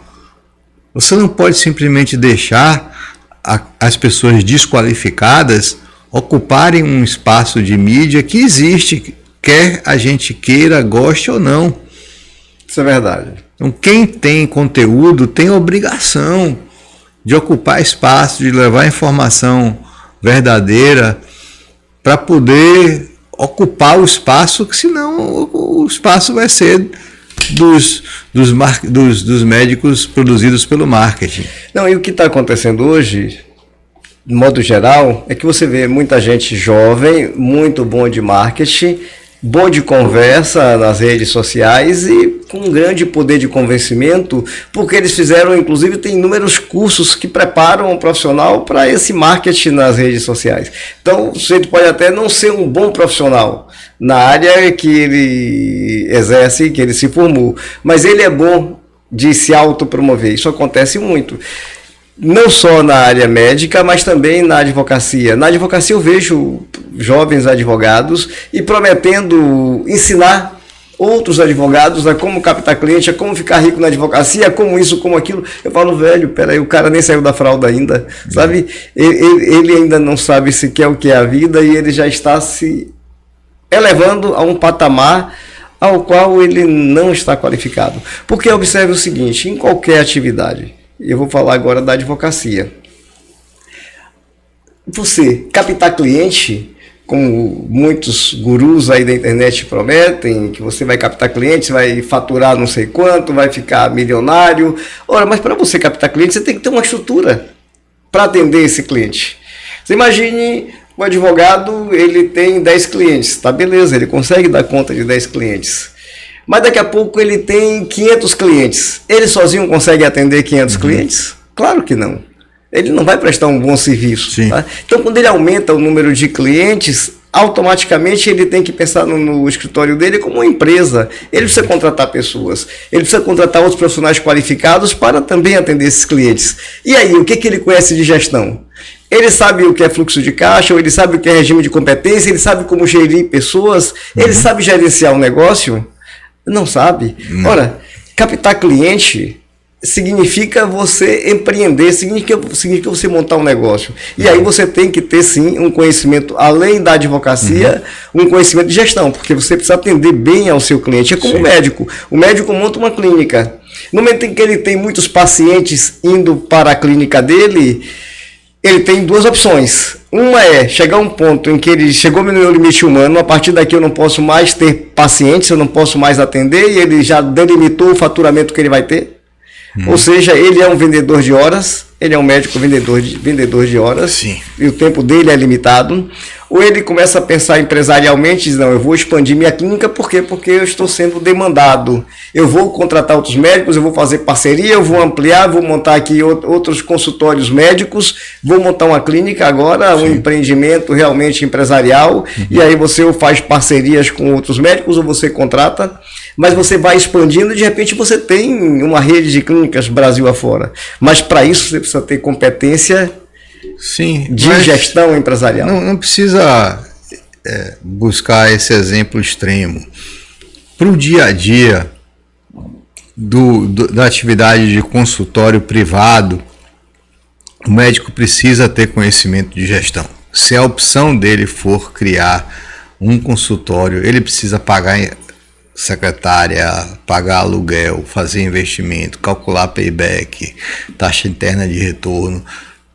Você não pode simplesmente deixar as pessoas desqualificadas ocuparem um espaço de mídia que existe, quer a gente queira, goste ou não. Isso é verdade. Então, quem tem conteúdo tem obrigação de ocupar espaço, de levar informação verdadeira para poder ocupar o espaço, que senão o espaço vai ser dos médicos produzidos pelo marketing. Não, e o que está acontecendo hoje, de modo geral, é que você vê muita gente jovem, muito bom de marketing, bom de conversa nas redes sociais e com um grande poder de convencimento, porque eles fizeram, inclusive, tem inúmeros cursos que preparam o profissional para esse marketing nas redes sociais. Então, o sujeito pode até não ser um bom profissional na área que ele exerce, que ele se formou, mas ele é bom de se autopromover. Isso acontece muito. Não só na área médica, mas também na advocacia. Na advocacia eu vejo jovens advogados e prometendo ensinar outros advogados a como captar cliente, a como ficar rico na advocacia, a como isso, como aquilo. Eu falo, velho, peraí, o cara nem saiu da fralda ainda, sabe? Ele ainda não sabe sequer o que é a vida e ele já está se elevando a um patamar ao qual ele não está qualificado. Porque observe o seguinte, em qualquer atividade, eu vou falar agora da advocacia. Você captar cliente, como muitos gurus aí da internet prometem, que você vai captar clientes, vai faturar não sei quanto, vai ficar milionário. Ora, mas para você captar cliente, você tem que ter uma estrutura para atender esse cliente. Você imagine o advogado, ele tem 10 clientes, tá beleza, ele consegue dar conta de 10 clientes. Mas daqui a pouco ele tem 500 clientes. Ele sozinho consegue atender 500 clientes? Claro que não. Ele não vai prestar um bom serviço. Tá? Então, quando ele aumenta o número de clientes, automaticamente ele tem que pensar no escritório dele como uma empresa. Ele precisa contratar pessoas, ele precisa contratar outros profissionais qualificados para também atender esses clientes. E aí, o que ele conhece de gestão? Ele sabe o que é fluxo de caixa, ou ele sabe o que é regime de competência, ele sabe como gerir pessoas, ele sabe gerenciar um negócio? Não sabe. Ora, captar cliente significa você empreender, significa você montar um negócio. E aí você tem que ter, sim, um conhecimento, além da advocacia, um conhecimento de gestão, porque você precisa atender bem ao seu cliente. É como o médico. O médico monta uma clínica. No momento em que ele tem muitos pacientes indo para a clínica dele, ele tem duas opções. Uma é chegar a um ponto em que ele chegou no meu limite humano, a partir daqui eu não posso mais ter pacientes, eu não posso mais atender, e ele já delimitou o faturamento que ele vai ter. Ou seja, ele é um vendedor de horas, ele é um médico vendedor de horas, Sim. E o tempo dele é limitado. Ou ele começa a pensar empresarialmente e diz, não, eu vou expandir minha clínica, por quê? Porque eu estou sendo demandado. Eu vou contratar outros médicos, eu vou fazer parceria, eu vou ampliar, vou montar aqui outros consultórios médicos, vou montar uma clínica agora, um empreendimento realmente empresarial, e aí você ou faz parcerias com outros médicos, ou você contrata, mas você vai expandindo e de repente você tem uma rede de clínicas Brasil afora. Mas para isso você precisa ter competência Sim, de gestão empresarial. Não precisa buscar esse exemplo extremo. Para o dia a dia da atividade de consultório privado, o médico precisa ter conhecimento de gestão. Se a opção dele for criar um consultório, ele precisa pagar secretária, pagar aluguel, fazer investimento, calcular payback, taxa interna de retorno,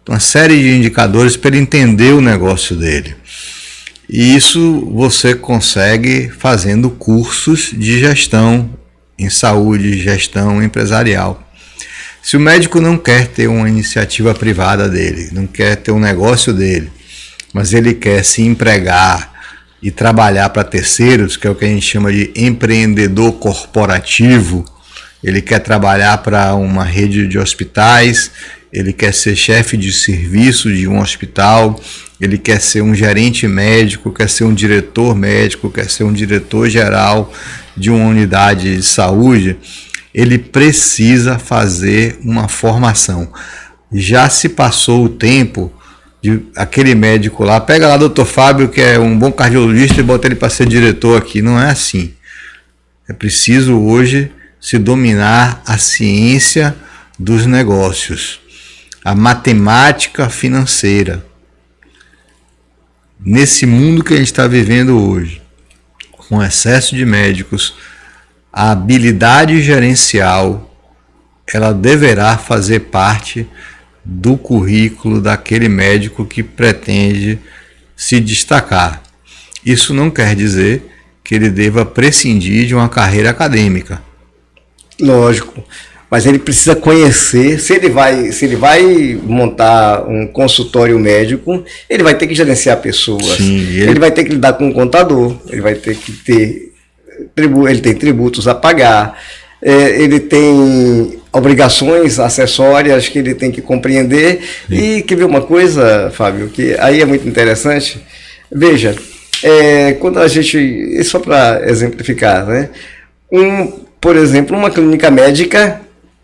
uma série de indicadores para ele entender o negócio dele. E isso você consegue fazendo cursos de gestão em saúde, gestão empresarial. Se o médico não quer ter uma iniciativa privada dele, não quer ter um negócio dele, mas ele quer se empregar e trabalhar para terceiros, que é o que a gente chama de empreendedor corporativo, ele quer trabalhar para uma rede de hospitais, ele quer ser chefe de serviço de um hospital, ele quer ser um gerente médico, quer ser um diretor médico, quer ser um diretor geral de uma unidade de saúde, ele precisa fazer uma formação. Já se passou o tempo de aquele médico lá, pega lá o Dr. Fábio, que é um bom cardiologista, e bota ele para ser diretor aqui. Não é assim. É preciso hoje se dominar a ciência dos negócios, a matemática financeira. Nesse mundo que a gente está vivendo hoje, com excesso de médicos, a habilidade gerencial, ela deverá fazer parte do currículo daquele médico que pretende se destacar. Isso não quer dizer que ele deva prescindir de uma carreira acadêmica. Lógico, mas ele precisa conhecer, se ele vai montar um consultório médico, ele vai ter que gerenciar pessoas. Sim, ele vai ter que lidar com um contador, ele vai ter que ter ele tem tributos a pagar, ele tem obrigações acessórias que ele tem que compreender. Sim. E quer ver uma coisa, Fábio, que aí é muito interessante. Veja, quando a gente, só para exemplificar, né? Por exemplo, uma clínica médica,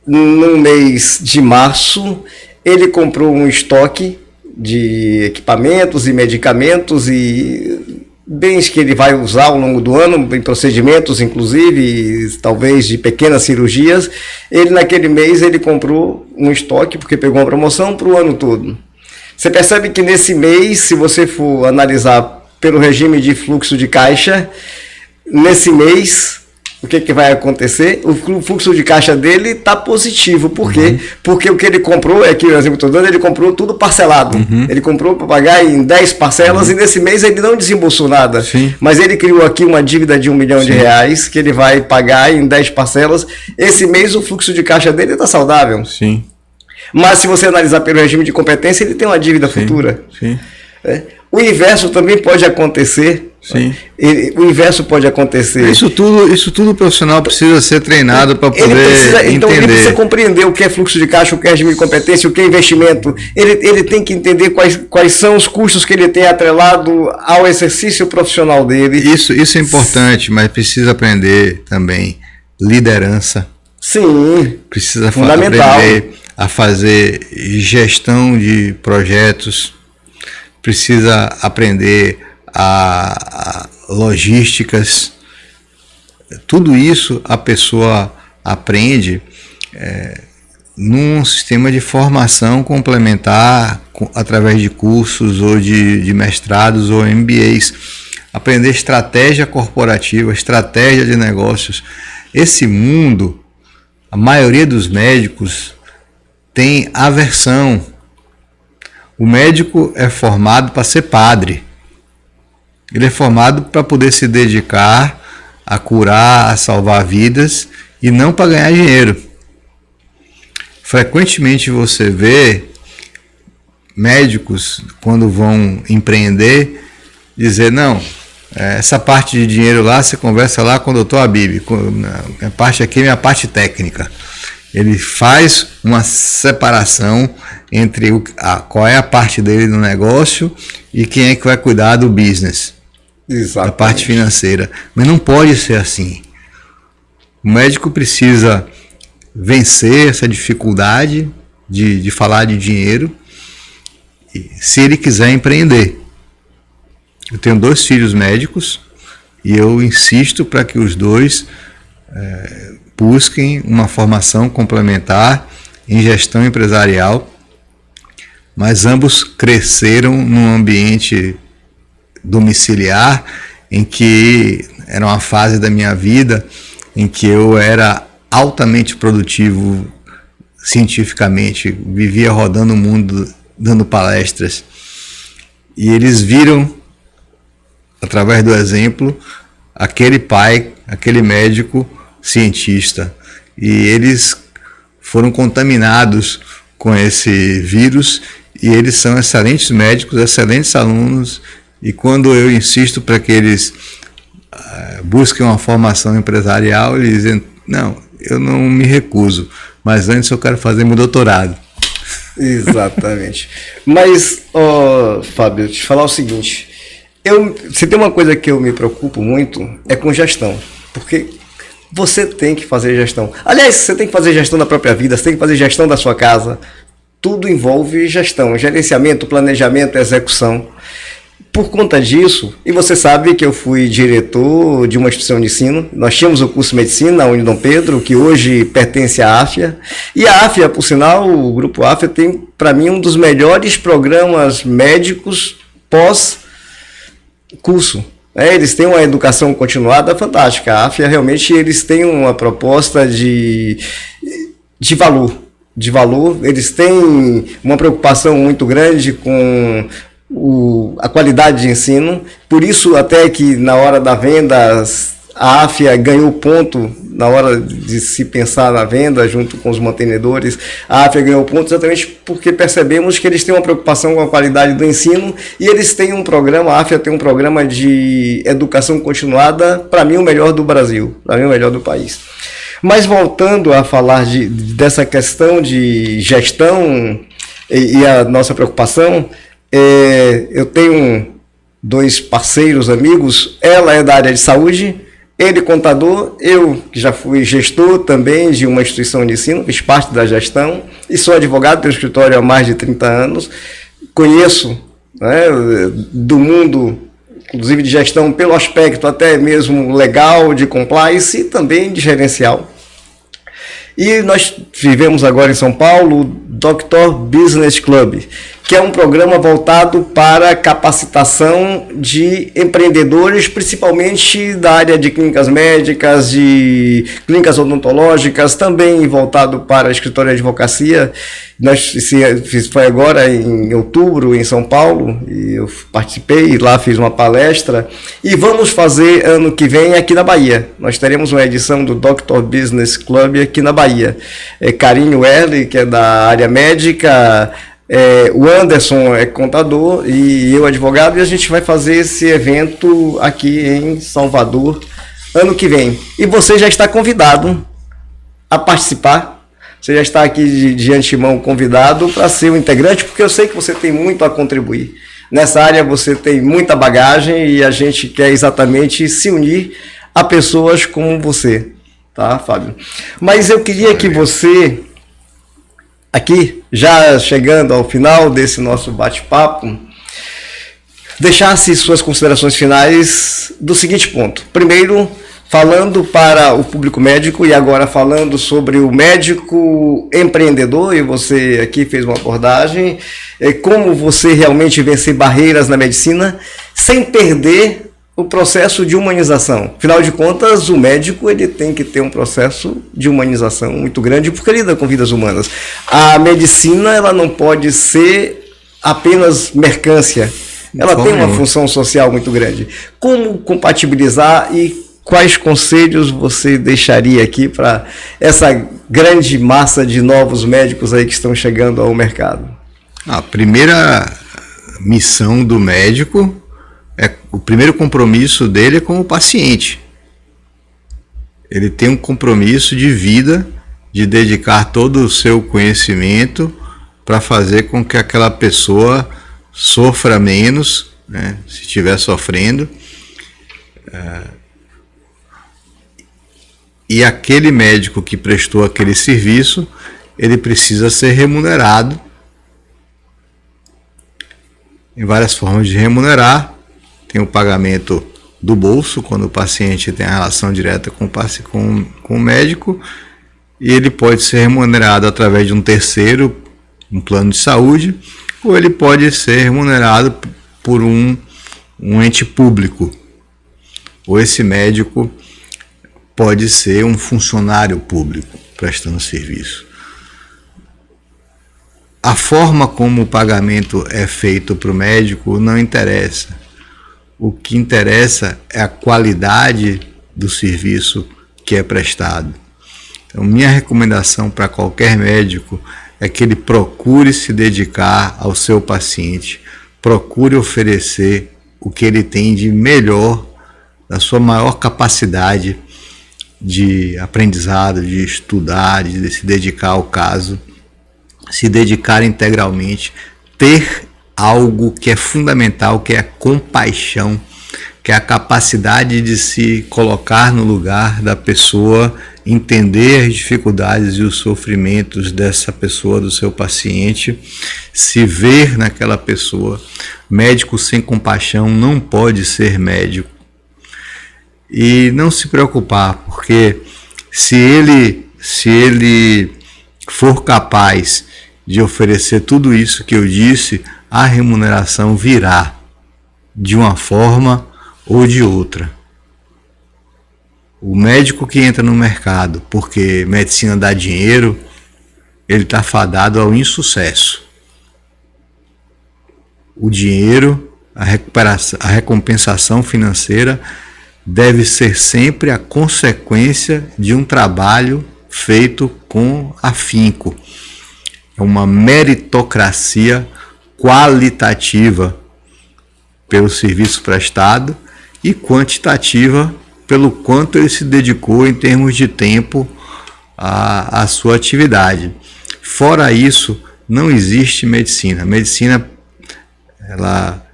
no mês de março, ele comprou um estoque de equipamentos e medicamentos e bens que ele vai usar ao longo do ano, em procedimentos inclusive, talvez de pequenas cirurgias. Ele naquele mês ele comprou um estoque, porque pegou uma promoção para o ano todo. Você percebe que nesse mês, se você for analisar pelo regime de fluxo de caixa, nesse mês, o que vai acontecer? O fluxo de caixa dele está positivo. Por quê? Porque o que ele comprou, aqui o exemplo que estou dando, ele comprou tudo parcelado. Ele comprou para pagar em 10 parcelas e nesse mês ele não desembolsou nada. Sim. Mas ele criou aqui uma dívida de R$1 milhão que ele vai pagar em 10 parcelas. Esse mês o fluxo de caixa dele está saudável. Sim. Mas se você analisar pelo regime de competência, ele tem uma dívida futura. Sim. O inverso também pode acontecer Sim. O inverso pode acontecer. Isso tudo o profissional precisa ser treinado para poder entender. Então ele precisa compreender o que é fluxo de caixa, o que é regime de competência, o que é investimento. Ele tem que entender quais são os custos que ele tem atrelado ao exercício profissional dele. Isso é importante, mas precisa aprender também liderança. Sim, precisa fundamental. Aprender a fazer gestão de projetos, precisa aprender a logísticas. Tudo isso a pessoa aprende num sistema de formação complementar através de cursos ou de mestrados ou MBAs. Aprender estratégia corporativa, estratégia de negócios. Esse mundo, a maioria dos médicos tem aversão. O médico é formado para ser padre. Ele é formado para poder se dedicar a curar, a salvar vidas e não para ganhar dinheiro. Frequentemente você vê médicos, quando vão empreender, dizer, não, essa parte de dinheiro lá, você conversa lá com o doutor Habib, a parte aqui é minha parte técnica. Ele faz uma separação entre qual é a parte dele no negócio e quem é que vai cuidar do business. Exatamente. Da parte financeira. Mas não pode ser assim. O médico precisa vencer essa dificuldade de falar de dinheiro se ele quiser empreender. Eu tenho 2 filhos médicos e eu insisto para que os dois busquem uma formação complementar em gestão empresarial, mas ambos cresceram num ambiente domiciliar, em que era uma fase da minha vida em que eu era altamente produtivo cientificamente, vivia rodando o mundo dando palestras, e eles viram, através do exemplo, aquele pai, aquele médico cientista, e eles foram contaminados com esse vírus, e eles são excelentes médicos, excelentes alunos. E quando eu insisto para que eles busquem uma formação empresarial, eles dizem, não, eu não me recuso, mas antes eu quero fazer meu doutorado. Exatamente. Mas, Fábio, te falar o seguinte, se tem uma coisa que eu me preocupo muito, é com gestão, porque você tem que fazer gestão. Aliás, você tem que fazer gestão da própria vida, você tem que fazer gestão da sua casa, tudo envolve gestão, gerenciamento, planejamento, execução. Por conta disso, e você sabe que eu fui diretor de uma instituição de ensino, nós tínhamos o curso de medicina, a Unidom Pedro, que hoje pertence à AFIA, e a AFIA, por sinal, o grupo AFIA tem, para mim, um dos melhores programas médicos pós-curso. Eles têm uma educação continuada fantástica, a AFIA realmente eles têm uma proposta de valor, eles têm uma preocupação muito grande com a qualidade de ensino, por isso até que na hora da venda a AFIA ganhou ponto, na hora de se pensar na venda junto com os mantenedores, a AFIA ganhou ponto exatamente porque percebemos que eles têm uma preocupação com a qualidade do ensino e eles têm um programa, a AFIA tem um programa de educação continuada, para mim o melhor do Brasil, para mim o melhor do país. Mas voltando a falar dessa questão de gestão e a nossa preocupação, eu tenho 2 parceiros, amigos, ela é da área de saúde, ele contador, eu que já fui gestor também de uma instituição de ensino, fiz parte da gestão e sou advogado, tenho escritório há mais de 30 anos, conheço do mundo, inclusive de gestão, pelo aspecto até mesmo legal, de compliance e também de gerencial. E nós vivemos agora em São Paulo o Dr. Business Club, que é um programa voltado para capacitação de empreendedores, principalmente da área de clínicas médicas, de clínicas odontológicas, também voltado para escritório de advocacia. Foi agora em outubro em São Paulo, e eu participei, lá fiz uma palestra, e vamos fazer ano que vem aqui na Bahia. Nós teremos uma edição do Dr. Business Club aqui na Bahia. Carinho L, que é da área médica, O Anderson é contador e eu advogado, e a gente vai fazer esse evento aqui em Salvador ano que vem. E você já está convidado a participar. Você já está aqui de antemão convidado para ser um integrante, porque eu sei que você tem muito a contribuir. Nessa área você tem muita bagagem e a gente quer exatamente se unir a pessoas como você, tá, Fábio? Mas eu queria que você, aqui, já chegando ao final desse nosso bate-papo, deixasse suas considerações finais do seguinte ponto. Primeiro, falando para o público médico e agora falando sobre o médico empreendedor, e você aqui fez uma abordagem, como você realmente vencer barreiras na medicina sem perder o processo de humanização. Afinal de contas, o médico ele tem que ter um processo de humanização muito grande porque lida com vidas humanas. A medicina ela não pode ser apenas mercância, ela tem uma função social muito grande. Como compatibilizar e quais conselhos você deixaria aqui para essa grande massa de novos médicos aí que estão chegando ao mercado? A primeira missão do médico, o primeiro compromisso dele é com o paciente. Ele tem um compromisso de vida, de dedicar todo o seu conhecimento para fazer com que aquela pessoa sofra menos, né, se estiver sofrendo. E aquele médico que prestou aquele serviço, ele precisa ser remunerado. Em várias formas de remunerar. Tem o pagamento do bolso, quando o paciente tem a relação direta com o médico, e ele pode ser remunerado através de um terceiro, um plano de saúde, ou ele pode ser remunerado por um ente público. Ou esse médico pode ser um funcionário público prestando serviço. A forma como o pagamento é feito para o médico não interessa. O que interessa é a qualidade do serviço que é prestado. Então, minha recomendação para qualquer médico é que ele procure se dedicar ao seu paciente, procure oferecer o que ele tem de melhor, da sua maior capacidade de aprendizado, de estudar, de se dedicar ao caso, se dedicar integralmente, ter algo que é fundamental, que é a compaixão, que é a capacidade de se colocar no lugar da pessoa, entender as dificuldades e os sofrimentos dessa pessoa, do seu paciente, se ver naquela pessoa. Médico sem compaixão não pode ser médico. E não se preocupar, porque se ele for capaz de oferecer tudo isso que eu disse, a remuneração virá de uma forma ou de outra. O médico que entra no mercado porque medicina dá dinheiro, ele está fadado ao insucesso. O dinheiro, a recompensação financeira deve ser sempre a consequência de um trabalho feito com afinco. É uma meritocracia qualitativa pelo serviço prestado e quantitativa pelo quanto ele se dedicou em termos de tempo à sua atividade. Fora isso, não existe medicina. A medicina ela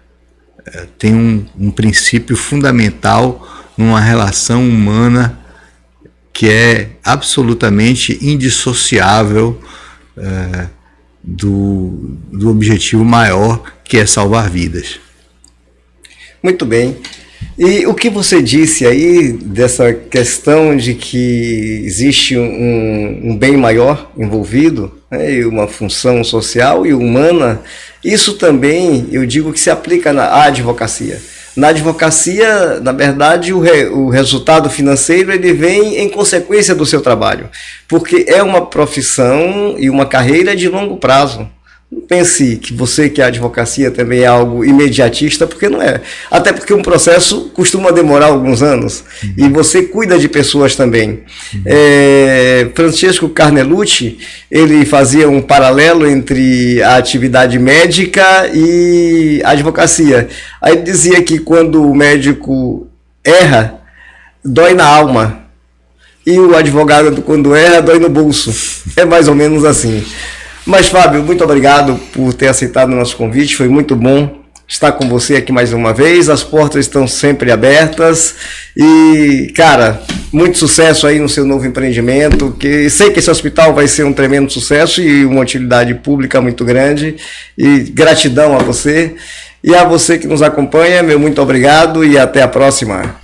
tem um princípio fundamental numa relação humana que é absolutamente indissociável do objetivo maior, que é salvar vidas. Muito bem. E o que você disse aí dessa questão de que existe um bem maior envolvido, né, e uma função social e humana, isso também eu digo que se aplica à advocacia. Na advocacia, na verdade, o resultado financeiro ele vem em consequência do seu trabalho, porque é uma profissão e uma carreira de longo prazo. Não pense que você, que a advocacia também é algo imediatista, porque não é. Até porque um processo costuma demorar alguns anos. E você cuida de pessoas também. Francesco Carnelucci, ele fazia um paralelo entre a atividade médica e a advocacia. Aí ele dizia que quando o médico erra, dói na alma. E o advogado, quando erra, dói no bolso. É mais ou menos assim. Mas, Fábio, muito obrigado por ter aceitado o nosso convite. Foi muito bom estar com você aqui mais uma vez. As portas estão sempre abertas. E, cara, muito sucesso aí no seu novo empreendimento. Que sei que esse hospital vai ser um tremendo sucesso e uma utilidade pública muito grande. E gratidão a você. E a você que nos acompanha, meu muito obrigado e até a próxima.